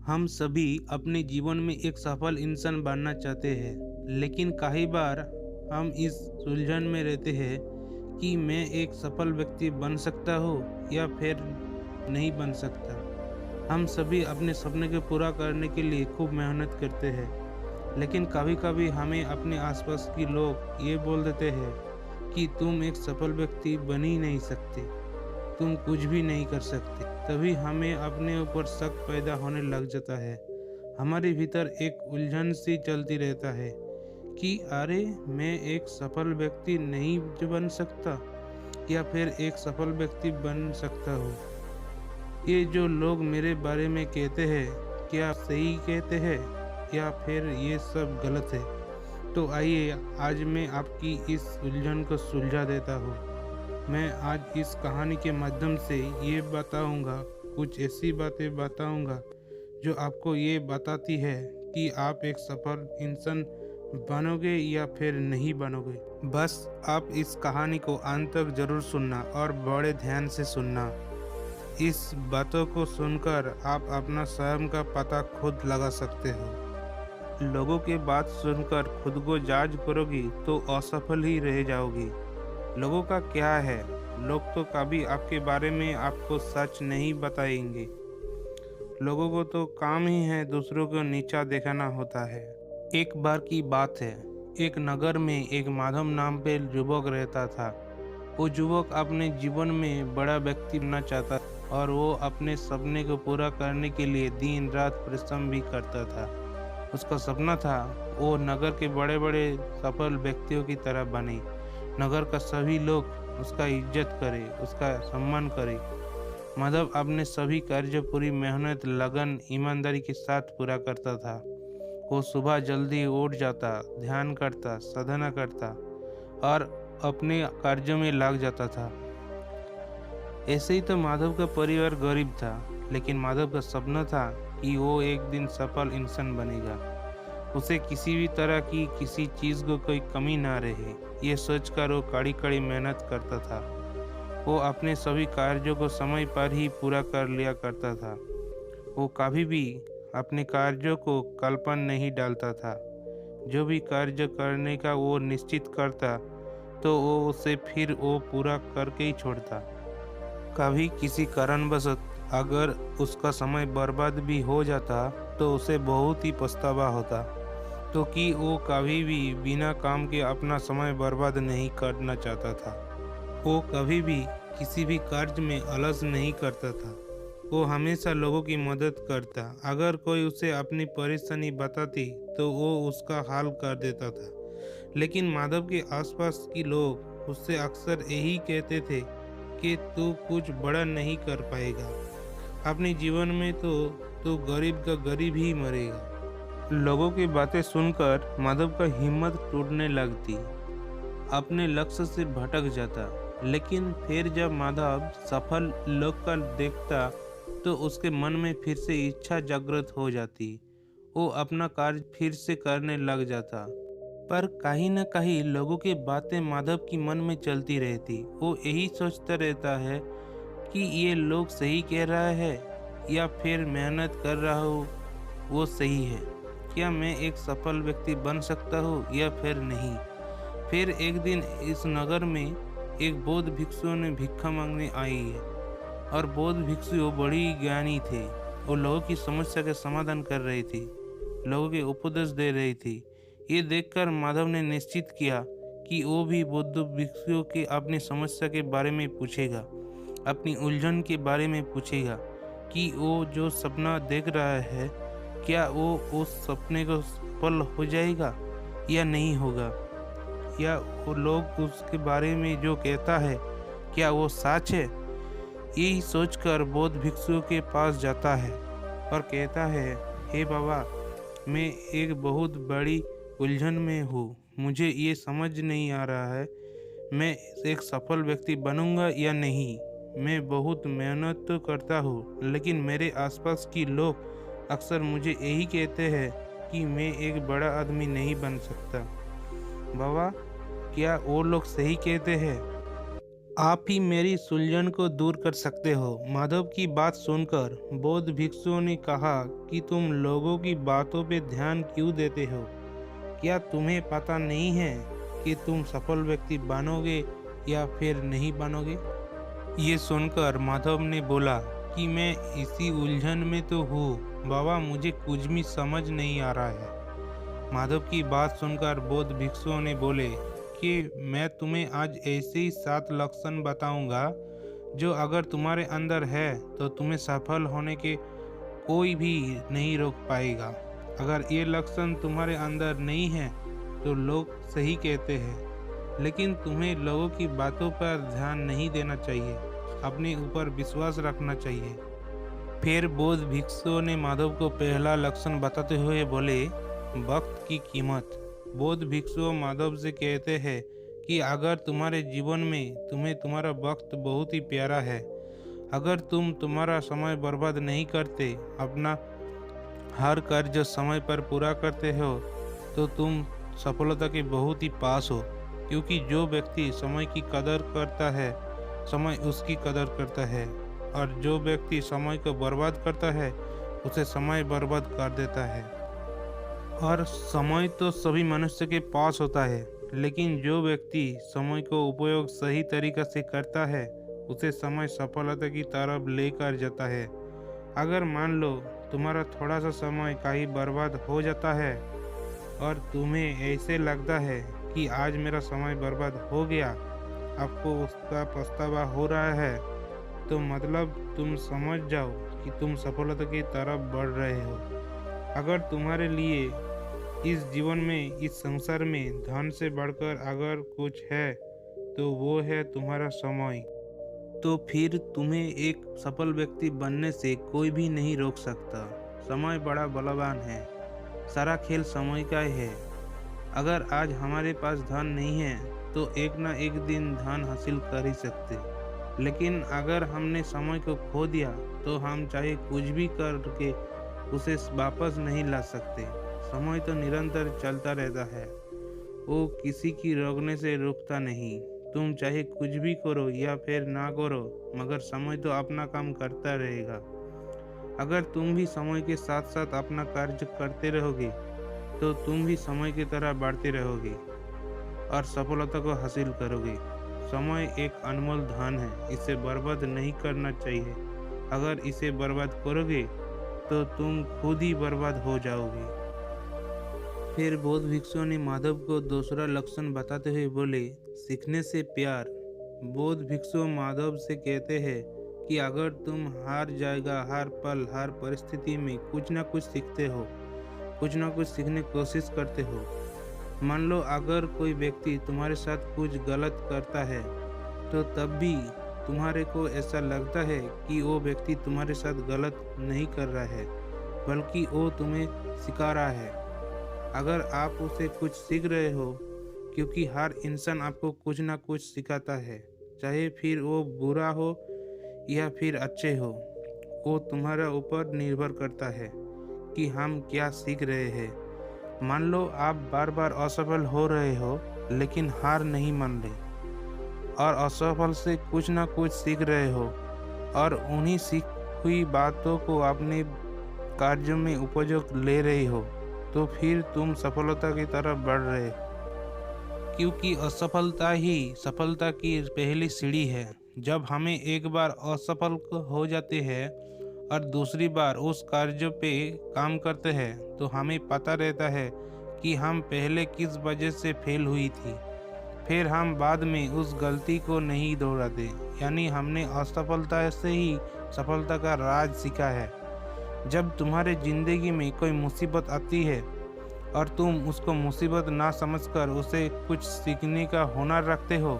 हम सभी अपने जीवन में एक सफल इंसान बनना चाहते हैं, लेकिन कई बार हम इस उलझन में रहते हैं कि मैं एक सफल व्यक्ति बन सकता हूँ या फिर नहीं बन सकता। हम सभी अपने सपने को पूरा करने के लिए खूब मेहनत करते हैं, लेकिन कभी-कभी हमें अपने आसपास के लोग ये बोल देते हैं कि तुम एक सफल व्यक्ति बन ही नहीं सकते, तुम कुछ भी नहीं कर सकते। तभी हमें अपने ऊपर शक पैदा होने लग जाता है। हमारे भीतर एक उलझन सी चलती रहता है कि अरे मैं एक सफल व्यक्ति नहीं बन सकता या फिर एक सफल व्यक्ति बन सकता हूँ। ये जो लोग मेरे बारे में कहते हैं, क्या सही कहते हैं या फिर ये सब गलत है? तो आइए आज मैं आपकी इस उलझन को सुलझा देता हूँ। मैं आज इस कहानी के माध्यम से ये बताऊंगा, कुछ ऐसी बातें बताऊंगा जो आपको ये बताती है कि आप एक सफल इंसान बनोगे या फिर नहीं बनोगे। बस आप इस कहानी को अंत तक जरूर सुनना और बड़े ध्यान से सुनना। इस बातों को सुनकर आप अपना स्वयं का पता खुद लगा सकते हो। लोगों की बात सुनकर खुद को जज करोगी तो असफल ही रह जाओगी। लोगों का क्या है, लोग तो कभी आपके बारे में आपको सच नहीं बताएंगे। लोगों को तो काम ही है दूसरों को नीचा दिखाना होता है। एक बार की बात है, एक नगर में एक माधव नाम पे युवक रहता था। वो युवक अपने जीवन में बड़ा व्यक्ति बनना चाहता और वो अपने सपने को पूरा करने के लिए दिन रात परिश्रम भी करता था। उसका सपना था वो नगर के बड़े बड़े सफल व्यक्तियों की तरह बने। नगर का सभी लोग उसका इज्जत करे, उसका सम्मान करे। माधव अपने सभी कार्य पूरी मेहनत, लगन, ईमानदारी के साथ पूरा करता था। वो सुबह जल्दी उठ जाता, ध्यान करता, साधना करता और अपने कार्यों में लग जाता था। ऐसे ही तो माधव का परिवार गरीब था, लेकिन माधव का सपना था कि वो एक दिन सफल इंसान बनेगा। उसे किसी भी तरह की किसी चीज को कोई कमी ना रहे, ये सोचकर वो कड़ी कड़ी मेहनत करता था। वो अपने सभी कार्यों को समय पर ही पूरा कर लिया करता था। वो कभी भी अपने कार्यों को कल्पना नहीं डालता था। जो भी कार्य करने का वो निश्चित करता तो वो उसे फिर वो पूरा करके ही छोड़ता। कभी किसी कारणवश अगर उसका समय बर्बाद भी हो जाता तो उसे बहुत ही पछतावा होता, तो कि वो कभी भी बिना काम के अपना समय बर्बाद नहीं करना चाहता था। वो कभी भी किसी भी कार्य में आलस नहीं करता था। वो हमेशा लोगों की मदद करता। अगर कोई उसे अपनी परेशानी बताती तो वो उसका हल कर देता था। लेकिन माधव के आसपास के लोग उससे अक्सर यही कहते थे कि तू कुछ बड़ा नहीं कर पाएगा। अपने जीवन में तो गरीब का गरीब ही मरेगा। लोगों की बातें सुनकर माधव का हिम्मत टूटने लगती, अपने लक्ष्य से भटक जाता। लेकिन फिर जब माधव सफल लोग का देखता तो उसके मन में फिर से इच्छा जागृत हो जाती। वो अपना कार्य फिर से करने लग जाता। पर कहीं न कहीं लोगों की बातें माधव की मन में चलती रहती। वो यही सोचता रहता है कि ये लोग सही कह रहा है या फिर मेहनत कर रहा हूँ वो सही है। क्या मैं एक सफल व्यक्ति बन सकता हूँ या फिर नहीं? फिर एक दिन इस नगर में एक बौद्ध भिक्षु ने भिक्षा मांगने आई है और बौद्ध भिक्षु बड़ी ज्ञानी थे। वो लोगों की समस्या का समाधान कर रही थी, लोगों के उपदेश दे रही थी। ये देखकर माधव ने निश्चित किया कि वो भी बौद्ध भिक्षु के अपनी समस्या के बारे में पूछेगा, अपनी उलझन के बारे में पूछेगा कि वो जो सपना देख रहा है क्या वो उस सपने को सफल हो जाएगा या नहीं होगा, या वो लोग उसके बारे में जो कहता है क्या वो सच है। यही सोचकर बौद्ध भिक्षु के पास जाता है और कहता है, हे बाबा, मैं एक बहुत बड़ी उलझन में हूँ। मुझे ये समझ नहीं आ रहा है मैं एक सफल व्यक्ति बनूंगा या नहीं। मैं बहुत मेहनत तो करता हूँ, लेकिन मेरे आसपास के लोग अक्सर मुझे यही कहते हैं कि मैं एक बड़ा आदमी नहीं बन सकता। बाबा, क्या वो लोग सही कहते हैं? आप ही मेरी सुलझन को दूर कर सकते हो। माधव की बात सुनकर बौद्ध भिक्षुओं ने कहा कि तुम लोगों की बातों पे ध्यान क्यों देते हो? क्या तुम्हें पता नहीं है कि तुम सफल व्यक्ति बनोगे या फिर नहीं बनोगे? ये सुनकर माधव ने बोला कि मैं इसी उलझन में तो हूँ बाबा, मुझे कुछ भी समझ नहीं आ रहा है। माधव की बात सुनकर बौद्ध भिक्षुओं ने बोले कि मैं तुम्हें आज ऐसे ही 7 लक्षण बताऊंगा जो अगर तुम्हारे अंदर है तो तुम्हें सफल होने के कोई भी नहीं रोक पाएगा। अगर ये लक्षण तुम्हारे अंदर नहीं है तो लोग सही कहते हैं, लेकिन तुम्हें लोगों की बातों पर ध्यान नहीं देना चाहिए, अपने ऊपर विश्वास रखना चाहिए। फिर बौद्ध भिक्षुओं ने माधव को पहला लक्षण बताते हुए बोले, वक्त की कीमत। बौद्ध भिक्षु माधव से कहते हैं कि अगर तुम्हारे जीवन में तुम्हें तुम्हारा वक्त बहुत ही प्यारा है, अगर तुम तुम्हारा समय बर्बाद नहीं करते, अपना हर कार्य समय पर पूरा करते हो, तो तुम सफलता के बहुत ही पास हो। क्योंकि जो व्यक्ति समय की कदर करता है, समय उसकी कदर करता है, और जो व्यक्ति समय को बर्बाद करता है, उसे समय बर्बाद कर देता है। और समय तो सभी मनुष्य के पास होता है, लेकिन जो व्यक्ति समय को उपयोग सही तरीके से करता है, उसे समय सफलता की तरफ लेकर जाता है। अगर मान लो तुम्हारा थोड़ा सा समय कहीं बर्बाद हो जाता है और तुम्हें ऐसे लगता है कि आज मेरा समय बर्बाद हो गया, आपको उसका पछतावा हो रहा है, तो मतलब तुम समझ जाओ कि तुम सफलता की तरफ बढ़ रहे हो। अगर तुम्हारे लिए इस जीवन में, इस संसार में धन से बढ़कर अगर कुछ है तो वो है तुम्हारा समय। तो फिर तुम्हें एक सफल व्यक्ति बनने से कोई भी नहीं रोक सकता। समय बड़ा बलवान है, सारा खेल समय का ही है। अगर आज हमारे पास धन नहीं है तो एक ना एक दिन धन हासिल कर ही सकते, लेकिन अगर हमने समय को खो दिया तो हम चाहे कुछ भी करके उसे वापस नहीं ला सकते। समय तो निरंतर चलता रहता है, वो किसी की रोकने से रुकता नहीं। तुम चाहे कुछ भी करो या फिर ना करो, मगर समय तो अपना काम करता रहेगा। अगर तुम भी समय के साथ साथ अपना कार्य करते रहोगे तो तुम भी समय की तरह बढ़ते रहोगे और सफलता को हासिल करोगे। समय एक अनमोल धन है, इसे बर्बाद नहीं करना चाहिए। अगर इसे बर्बाद करोगे तो तुम खुद ही बर्बाद हो जाओगे। फिर बौद्ध भिक्षु ने माधव को दूसरा लक्षण बताते हुए बोले, सीखने से प्यार। बौद्ध भिक्षु माधव से कहते हैं कि अगर तुम हर जगह, हर पल, हर परिस्थिति में कुछ ना कुछ सीखते हो, कुछ ना कुछ सीखने की कोशिश करते हो। मान लो अगर कोई व्यक्ति तुम्हारे साथ कुछ गलत करता है तो तब भी तुम्हारे को ऐसा लगता है कि वो व्यक्ति तुम्हारे साथ गलत नहीं कर रहा है, बल्कि वो तुम्हें सिखा रहा है। अगर आप उसे कुछ सीख रहे हो, क्योंकि हर इंसान आपको कुछ ना कुछ सिखाता है, चाहे फिर वो बुरा हो या फिर अच्छे हो, वो तुम्हारे ऊपर निर्भर करता है कि हम क्या सीख रहे हैं। मान लो आप बार बार असफल हो रहे हो, लेकिन हार नहीं मान रहे और असफल से कुछ ना कुछ सीख रहे हो और उन्हीं सीख हुई बातों को अपने कार्यों में उपयोग ले रहे हो, तो फिर तुम सफलता की तरफ बढ़ रहे हो। क्योंकि असफलता ही सफलता की पहली सीढ़ी है। जब हमें एक बार असफल हो जाते हैं और दूसरी बार उस कार्य पे काम करते हैं तो हमें पता रहता है कि हम पहले किस वजह से फेल हुई थी। फिर हम बाद में उस गलती को नहीं दोहराते, यानी हमने असफलता से ही सफलता का राज सीखा है। जब तुम्हारे जिंदगी में कोई मुसीबत आती है और तुम उसको मुसीबत ना समझकर उसे कुछ सीखने का हुनर रखते हो,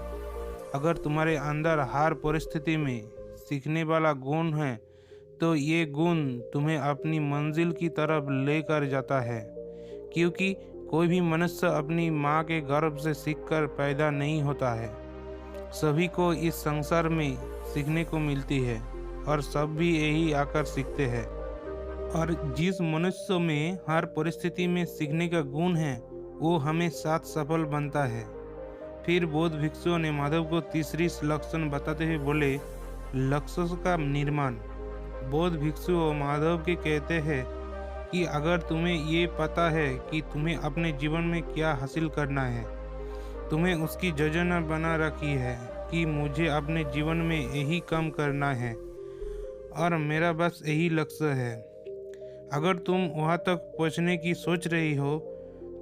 अगर तुम्हारे अंदर हर परिस्थिति में सीखने वाला गुण है तो ये गुण तुम्हें अपनी मंजिल की तरफ लेकर जाता है। क्योंकि कोई भी मनुष्य अपनी माँ के गर्भ से सीखकर पैदा नहीं होता है। सभी को इस संसार में सीखने को मिलती है और सब भी यही आकर सीखते हैं। और जिस मनुष्य में हर परिस्थिति में सीखने का गुण है, वो हमेशा सफल बनता है। फिर बौद्ध भिक्षुओं ने माधव को तीसरी लक्षण बताते हुए बोले, लक्ष्य का निर्माण। बौद्ध भिक्षु माधव के कहते हैं कि अगर तुम्हें ये पता है कि तुम्हें अपने जीवन में क्या हासिल करना है, तुम्हें उसकी योजना बना रखी है कि मुझे अपने जीवन में यही काम करना है और मेरा बस यही लक्ष्य है। अगर तुम वहाँ तक पहुँचने की सोच रही हो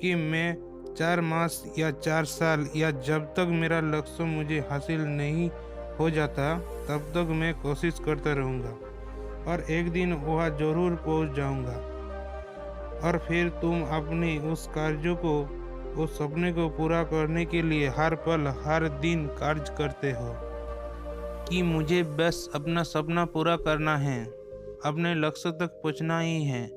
कि मैं 4 मास या 4 साल या जब तक मेरा लक्ष्य मुझे हासिल नहीं हो जाता तब तक मैं कोशिश करता रहूँगा और एक दिन वहाँ जरूर पहुँच जाऊँगा, और फिर तुम अपने उस कार्यों को, उस सपने को पूरा करने के लिए हर पल हर दिन कार्य करते हो कि मुझे बस अपना सपना पूरा करना है, अपने लक्ष्य तक पहुंचना ही है,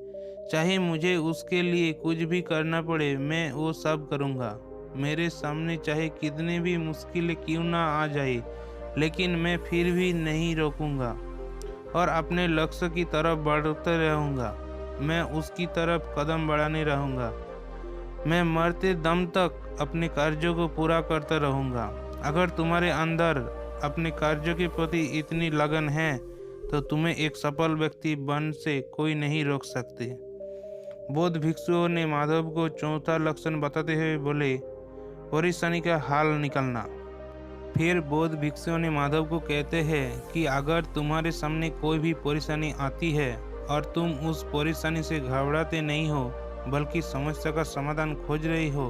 चाहे मुझे उसके लिए कुछ भी करना पड़े मैं वो सब करूंगा। मेरे सामने चाहे कितने भी मुश्किलें क्यों ना आ जाए, लेकिन मैं फिर भी नहीं रोकूंगा और अपने लक्ष्य की तरफ बढ़ते रहूंगा। मैं उसकी तरफ कदम बढ़ाने रहूंगा। मैं मरते दम तक अपने कार्यों को पूरा करता रहूंगा। अगर तुम्हारे अंदर अपने कार्यों के प्रति इतनी लगन है तो तुम्हें एक सफल व्यक्ति बन से कोई नहीं रोक सकते। बौद्ध भिक्षुओं ने माधव को चौथा लक्षण बताते हुए बोले, परेशानी का हल निकालना। फिर बौद्ध भिक्षुओं ने माधव को कहते हैं कि अगर तुम्हारे सामने कोई भी परेशानी आती है और तुम उस परेशानी से घबराते नहीं हो बल्कि समस्या का समाधान खोज रही हो,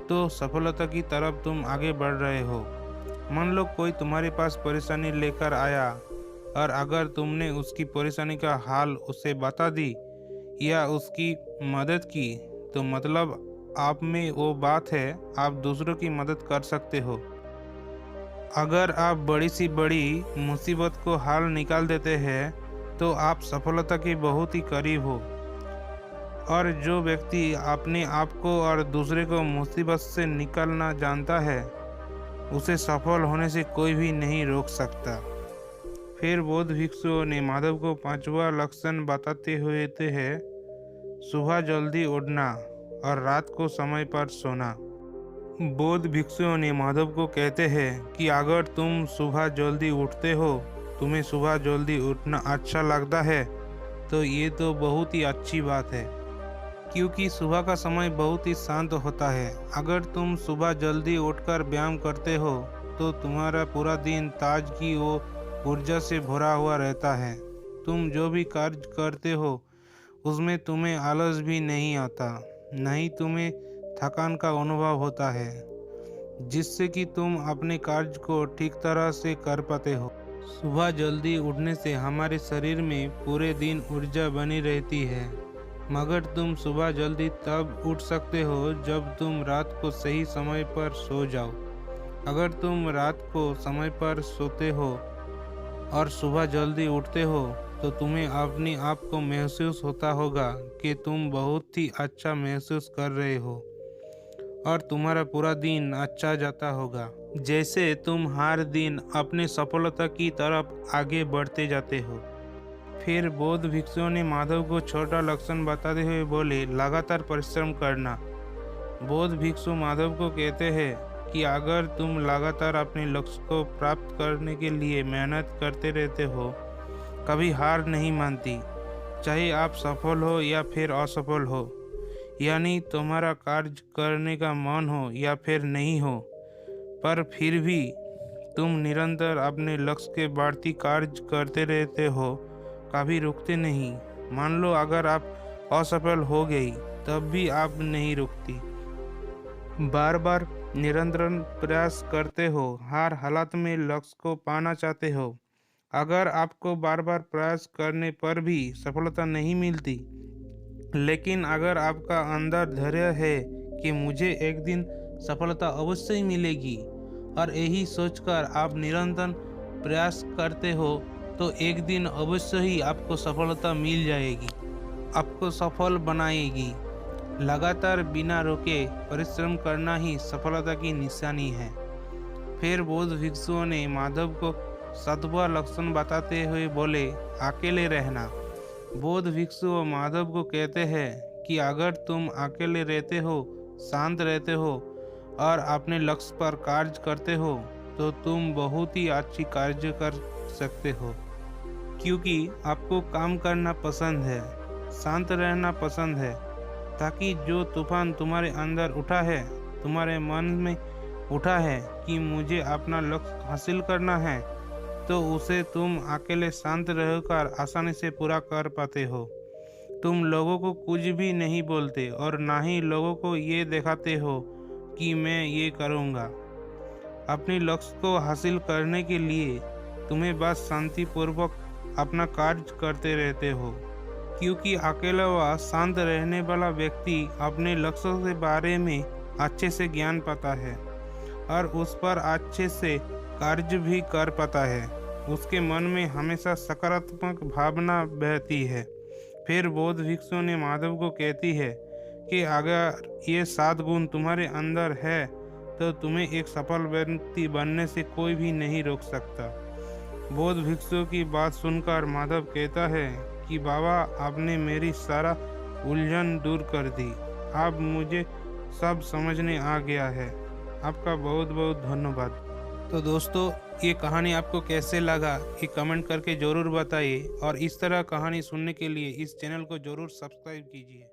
तो सफलता की तरफ तुम आगे बढ़ रहे हो। मान लो कोई तुम्हारे पास परेशानी लेकर आया और अगर तुमने उसकी परेशानी का हाल उसे बता दी या उसकी मदद की, तो मतलब आप में वो बात है, आप दूसरों की मदद कर सकते हो। अगर आप बड़ी सी बड़ी मुसीबत को हल निकाल देते हैं तो आप सफलता के बहुत ही करीब हो। और जो व्यक्ति अपने आप को और दूसरे को मुसीबत से निकालना जानता है, उसे सफल होने से कोई भी नहीं रोक सकता। फिर बौद्ध भिक्षुओं ने माधव को 5वां लक्षण बताते हुए हैं, सुबह जल्दी उठना और रात को समय पर सोना। बौद्ध भिक्षुओं ने माधव को कहते हैं कि अगर तुम सुबह जल्दी उठते हो, तुम्हें सुबह जल्दी उठना अच्छा लगता है, तो ये तो बहुत ही अच्छी बात है, क्योंकि सुबह का समय बहुत ही शांत होता है। अगर तुम सुबह जल्दी उठकर व्यायाम करते हो तो तुम्हारा पूरा दिन ताजगी और ऊर्जा से भरा हुआ रहता है। तुम जो भी कार्य करते हो उसमें तुम्हें आलस भी नहीं आता, नहीं तुम्हें थकान का अनुभव होता है, जिससे कि तुम अपने कार्य को ठीक तरह से कर पाते हो। सुबह जल्दी उठने से हमारे शरीर में पूरे दिन ऊर्जा बनी रहती है, मगर तुम सुबह जल्दी तब उठ सकते हो जब तुम रात को सही समय पर सो जाओ। अगर तुम रात को समय पर सोते हो और सुबह जल्दी उठते हो तो तुम्हें अपने आप को महसूस होता होगा कि तुम बहुत ही अच्छा महसूस कर रहे हो और तुम्हारा पूरा दिन अच्छा जाता होगा, जैसे तुम हर दिन अपने सफलता की तरफ आगे बढ़ते जाते हो। फिर बौद्ध भिक्षुओं ने माधव को छोटा लक्षण बताते हुए बोले, लगातार परिश्रम करना। बौद्ध भिक्षु माधव को कहते हैं कि अगर तुम लगातार अपने लक्ष्य को प्राप्त करने के लिए मेहनत करते रहते हो, कभी हार नहीं मानती, चाहे आप सफल हो या फिर असफल हो, यानी तुम्हारा कार्य करने का मन हो या फिर नहीं हो, पर फिर भी तुम निरंतर अपने लक्ष्य के बढ़ती कार्य करते रहते हो, कभी रुकते नहीं। मान लो अगर आप असफल हो गई तब भी आप नहीं रुकती, बार बार निरंतर प्रयास करते हो, हर हालत में लक्ष्य को पाना चाहते हो। अगर आपको बार बार प्रयास करने पर भी सफलता नहीं मिलती, लेकिन अगर आपका अंदर धैर्य है कि मुझे एक दिन सफलता अवश्य ही मिलेगी और यही सोचकर आप निरंतर प्रयास करते हो, तो एक दिन अवश्य ही आपको सफलता मिल जाएगी, आपको सफल बनाएगी। लगातार बिना रोके परिश्रम करना ही सफलता की निशानी है। फिर बौद्ध भिक्षुओं ने माधव को 7वां लक्षण बताते हुए बोले, अकेले रहना। बौद्ध भिक्षु माधव को कहते हैं कि अगर तुम अकेले रहते हो, शांत रहते हो और अपने लक्ष्य पर कार्य करते हो तो तुम बहुत ही अच्छी कार्य कर सकते हो, क्योंकि आपको काम करना पसंद है, शांत रहना पसंद है, ताकि जो तूफान तुम्हारे अंदर उठा है, तुम्हारे मन में उठा है कि मुझे अपना लक्ष्य हासिल करना है, तो उसे तुम अकेले शांत रहकर आसानी से पूरा कर पाते हो। तुम लोगों को कुछ भी नहीं बोलते और ना ही लोगों को ये दिखाते हो कि मैं ये करूँगा। अपने लक्ष्य को हासिल करने के लिए तुम्हें बस शांतिपूर्वक अपना कार्य करते रहते हो, क्योंकि अकेला व शांत रहने वाला व्यक्ति अपने लक्ष्य के बारे में अच्छे से ज्ञान पाता है और उस पर अच्छे से कार्य भी कर पाता है। उसके मन में हमेशा सकारात्मक भावना बहती है। फिर बौद्ध भिक्षु ने माधव को कहती है कि अगर ये 7 गुण तुम्हारे अंदर है तो तुम्हें एक सफल व्यक्ति बनने से कोई भी नहीं रोक सकता। बौद्ध भिक्षु की बात सुनकर माधव कहता है कि बाबा, आपने मेरी सारा उलझन दूर कर दी। अब मुझे सब समझने आ गया है। आपका बहुत बहुत धन्यवाद। तो दोस्तों, ये कहानी आपको कैसे लगा ये कमेंट करके ज़रूर बताइए और इस तरह कहानी सुनने के लिए इस चैनल को ज़रूर सब्सक्राइब कीजिए।